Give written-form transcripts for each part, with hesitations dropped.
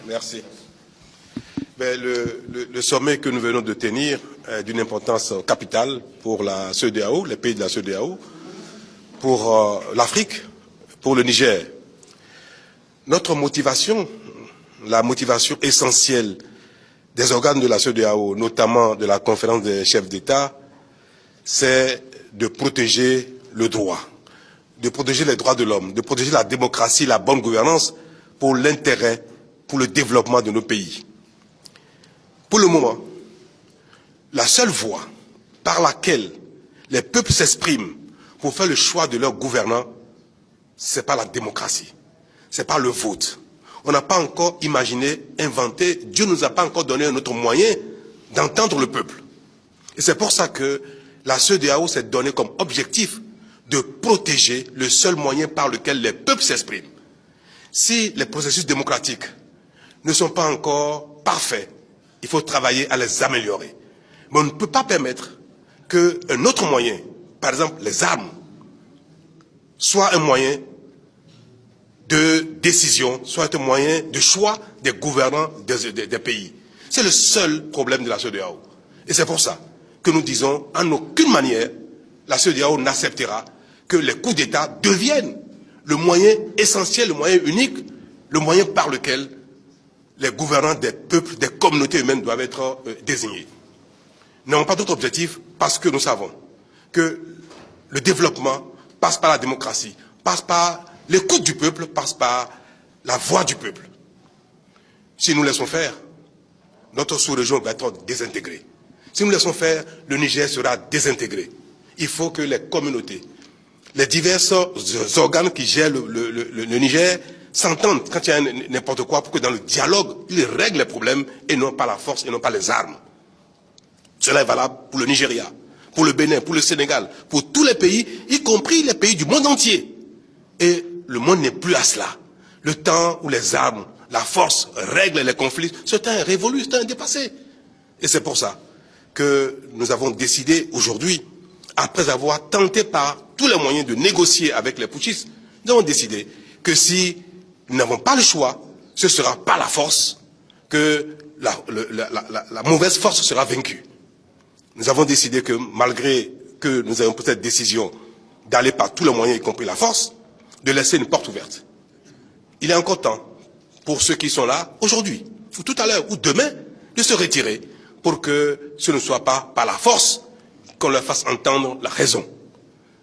Merci. Mais le sommet que nous venons de tenir est d'une importance capitale pour la CEDEAO, les pays de la CEDEAO, pour l'Afrique, pour le Niger. Notre motivation, la motivation essentielle des organes de la CEDEAO, notamment de la conférence des chefs d'État, c'est de protéger le droit, de protéger les droits de l'homme, de protéger la démocratie, la bonne gouvernance pour l'intérêt, pour le développement de nos pays. Pour le moment, la seule voie par laquelle les peuples s'expriment pour faire le choix de leurs gouvernants, c'est pas la démocratie, c'est pas le vote. On n'a pas encore imaginé, inventé, Dieu ne nous a pas encore donné un autre moyen d'entendre le peuple. Et c'est pour ça que la CEDEAO s'est donné comme objectif de protéger le seul moyen par lequel les peuples s'expriment. Si les processus démocratiques ne sont pas encore parfaits, il faut travailler à les améliorer. Mais on ne peut pas permettre qu'un autre moyen, par exemple les armes, soit un moyen de décision, soit un moyen de choix des gouvernants des pays. C'est le seul problème de la CEDEAO. Et c'est pour ça que nous disons, en aucune manière, la CEDEAO n'acceptera que les coups d'État deviennent le moyen essentiel, le moyen unique, le moyen par lequel les gouvernants des peuples, des communautés humaines doivent être désignés. Nous n'avons pas d'autre objectif parce que nous savons que le développement passe par la démocratie, passe par l'écoute du peuple, passe par la voix du peuple. Si nous laissons faire, notre sous-région va être désintégrée. Si nous laissons faire, le Niger sera désintégré. Il faut que les communautés, les divers organes qui gèrent le Niger s'entendent quand il y a n'importe quoi pour que dans le dialogue, ils règlent les problèmes et non pas la force et non pas les armes. Cela est valable pour le Nigeria, pour le Bénin, pour le Sénégal, pour tous les pays, y compris les pays du monde entier. Et le monde n'est plus à cela. Le temps où les armes, la force règlent les conflits, ce temps est révolu, ce temps est dépassé. Et c'est pour ça que nous avons décidé aujourd'hui, après avoir tenté par tous les moyens de négocier avec les putschistes, nous avons décidé que si nous n'avons pas le choix, ce sera par la force que la mauvaise force sera vaincue. Nous avons décidé que malgré que nous ayons pris cette décision d'aller par tous les moyens, y compris la force, de laisser une porte ouverte. Il est encore temps pour ceux qui sont là aujourd'hui, ou tout à l'heure, ou demain, de se retirer pour que ce ne soit pas par la force qu'on leur fasse entendre la raison.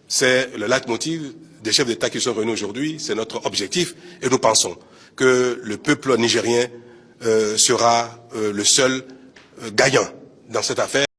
C'est le leitmotiv des chefs d'État qui sont réunis aujourd'hui, c'est notre objectif, et nous pensons que le peuple nigérien sera le seul gagnant dans cette affaire.